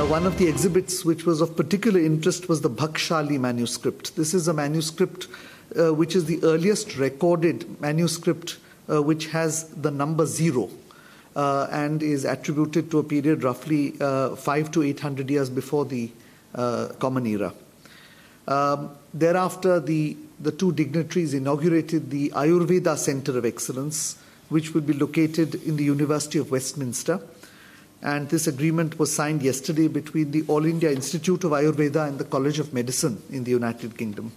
One of the exhibits which was of particular interest was the Bhakshali manuscript. This is a manuscript which is the earliest recorded manuscript which has the number 0 and is attributed to a period roughly 500 to 800 years before the Common Era. Thereafter, the two dignitaries inaugurated the Ayurveda Center of Excellence, which will be located in the University of Westminster. And this agreement was signed yesterday between the All India Institute of Ayurveda and the College of Medicine in the United Kingdom.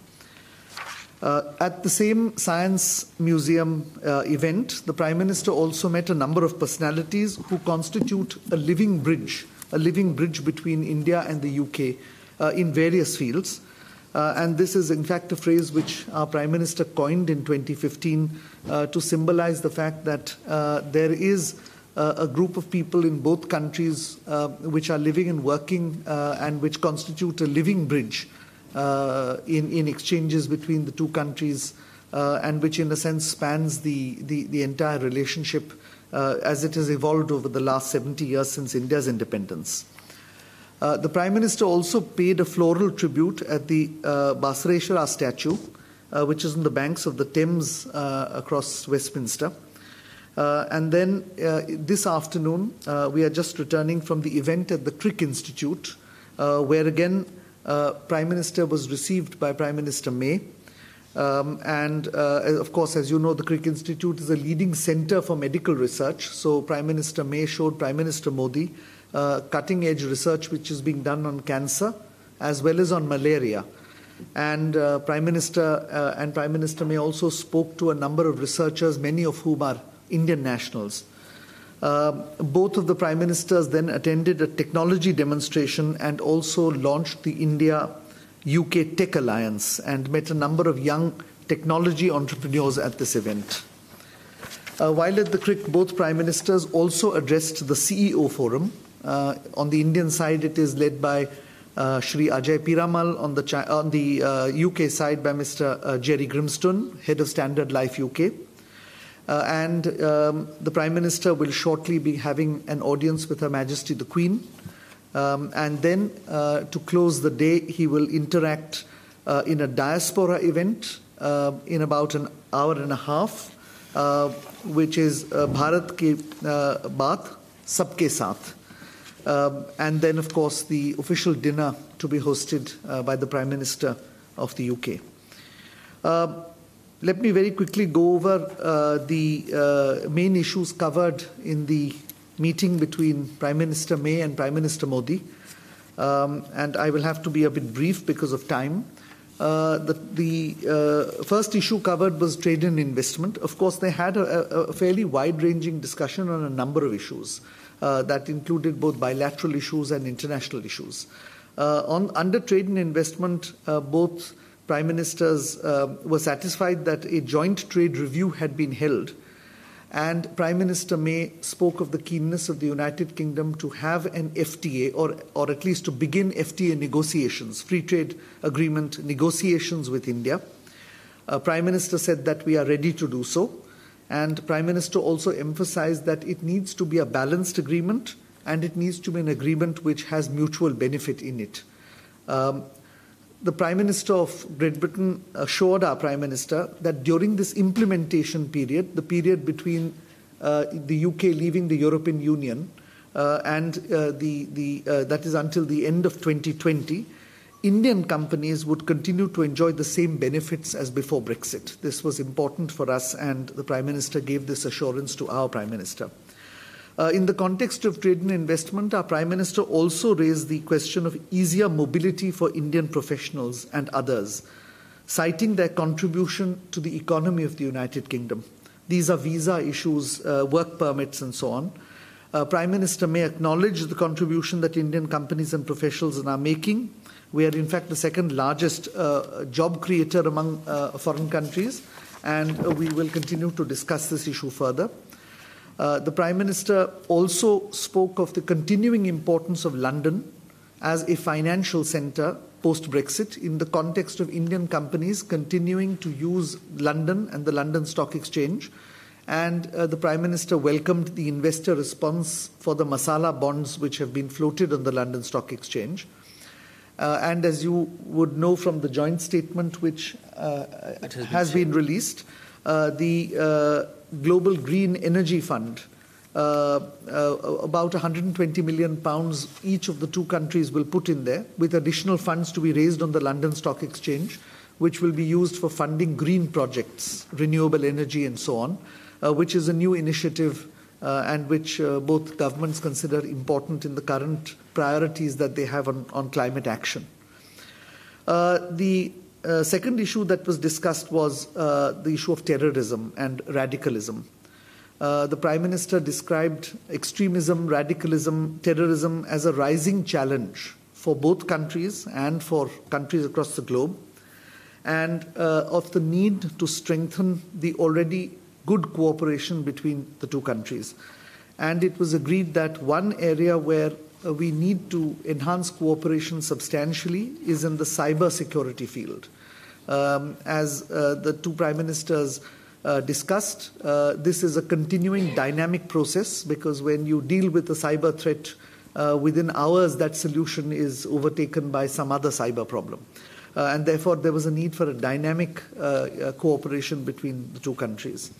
At the same Science Museum event, the Prime Minister also met a number of personalities who constitute a living bridge between India and the UK in various fields. And this is, in fact, a phrase which our Prime Minister coined in 2015 to symbolize the fact that there is a group of people in both countries which are living and working and which constitute a living bridge in exchanges between the two countries and which in a sense spans the entire relationship as it has evolved over the last 70 years since India's independence. The Prime Minister also paid a floral tribute at the Basareshwara statue, which is on the banks of the Thames across Westminster. And then this afternoon, we are just returning from the event at the Crick Institute, where again, Prime Minister was received by Prime Minister MEA. And of course, as you know, the Crick Institute is a leading center for medical research. So Prime Minister MEA showed Prime Minister Modi cutting-edge research which is being done on cancer as well as on malaria. And Prime Minister MEA also spoke to a number of researchers, many of whom are Indian nationals. Both of the Prime Ministers then attended a technology demonstration and also launched the India-UK Tech Alliance and met a number of young technology entrepreneurs at this event. While at the Crick, both Prime Ministers also addressed the CEO Forum. On the Indian side, it is led by Shri Ajay Piramal, on the UK side by Mr. Jerry Grimstone, Head of Standard Life UK. And the Prime Minister will shortly be having an audience with Her Majesty the Queen. And then to close the day, he will interact in a diaspora event in about an hour and a half, which is Bharat Ke Baat Sabke Saath. And then, of course, the official dinner to be hosted by the Prime Minister of the UK. Let me very quickly go over the main issues covered in the meeting between Prime Minister MEA and Prime Minister Modi. And I will have to be a bit brief because of time. The first issue covered was trade and investment. Of course, they had a fairly wide-ranging discussion on a number of issues that included both bilateral issues and international issues. Under trade and investment, both Prime Ministers were satisfied that a joint trade review had been held, and Prime Minister May spoke of the keenness of the United Kingdom to have an FTA, or at least to begin FTA negotiations, free trade agreement negotiations with India. Prime Minister said that we are ready to do so, and Prime Minister also emphasized that it needs to be a balanced agreement and it needs to be an agreement which has mutual benefit in it. The Prime Minister of Great Britain assured our Prime Minister that during this implementation period, the period between the UK leaving the European Union and that is until the end of 2020, Indian companies would continue to enjoy the same benefits as before Brexit. This was important for us, and the Prime Minister gave this assurance to our Prime Minister. In the context of trade and investment, our Prime Minister also raised the question of easier mobility for Indian professionals and others, citing their contribution to the economy of the United Kingdom. These are visa issues, work permits, and so on. Prime Minister may acknowledge the contribution that Indian companies and professionals are making. We are, in fact, the second largest job creator among foreign countries, and we will continue to discuss this issue further. The Prime Minister also spoke of the continuing importance of London as a financial centre post-Brexit in the context of Indian companies continuing to use London and the London Stock Exchange And the Prime Minister welcomed the investor response for the masala bonds which have been floated on the London Stock Exchange. And as you would know from the joint statement which has been released, the Global Green Energy Fund, about £120 million each of the two countries will put in there, with additional funds to be raised on the London Stock Exchange, which will be used for funding green projects, renewable energy and so on, which is a new initiative and which both governments consider important in the current priorities that they have on climate action. The second issue that was discussed was the issue of terrorism and radicalism. The Prime Minister described extremism, radicalism, terrorism as a rising challenge for both countries and for countries across the globe, and of the need to strengthen the already good cooperation between the two countries. And it was agreed that one area where we need to enhance cooperation substantially is in the cyber security field. As the two Prime Ministers discussed, this is a continuing dynamic process, because when you deal with a cyber threat, within hours that solution is overtaken by some other cyber problem. And therefore there was a need for a dynamic cooperation between the two countries.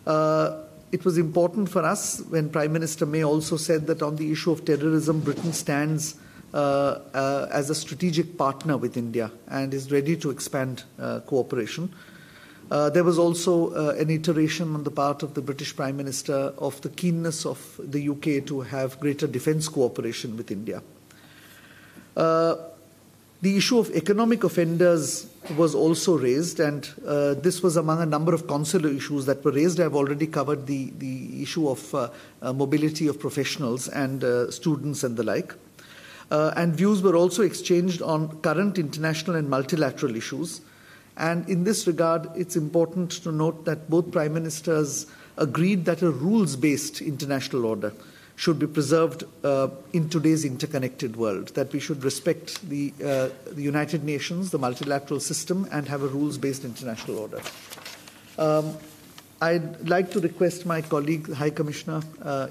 It was important for us when Prime Minister May also said that on the issue of terrorism, Britain stands as a strategic partner with India and is ready to expand cooperation. There was also an iteration on the part of the British Prime Minister of the keenness of the UK to have greater defence cooperation with India. The issue of economic offenders was also raised, and this was among a number of consular issues that were raised. I've already covered the issue of mobility of professionals and students and the like. And views were also exchanged on current international and multilateral issues. And in this regard, it's important to note that both Prime Ministers agreed that a rules-based international order should be preserved in today's interconnected world, that we should respect the United Nations, the multilateral system, and have a rules-based international order. I'd like to request my colleague, the High Commissioner,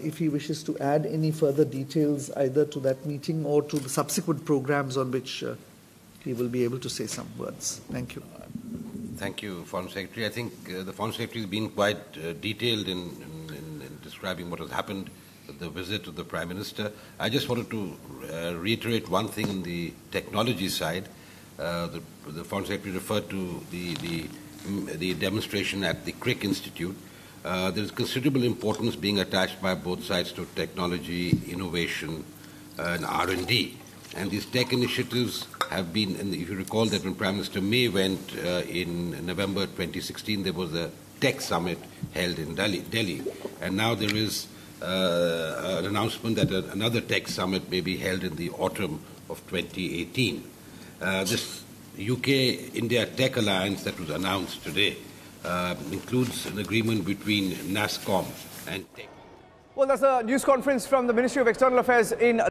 if he wishes to add any further details either to that meeting or to the subsequent programs on which he will be able to say some words. Thank you. Thank you, Foreign Secretary. I think the Foreign Secretary has been quite detailed in describing what has happened with the visit of the Prime Minister. I just wanted to reiterate one thing on the technology side. The Foreign Secretary referred to the demonstration at the Crick Institute. There is considerable importance being attached by both sides to technology, innovation, and R&D. And these tech initiatives have been, and if you recall that when Prime Minister May went in November 2016, there was a tech summit held in Delhi. And now there is an announcement that another tech summit may be held in the autumn of 2018. This UK-India Tech Alliance that was announced today includes an agreement between NASSCOM and Tech. Well, that's a news conference from the Ministry of External Affairs in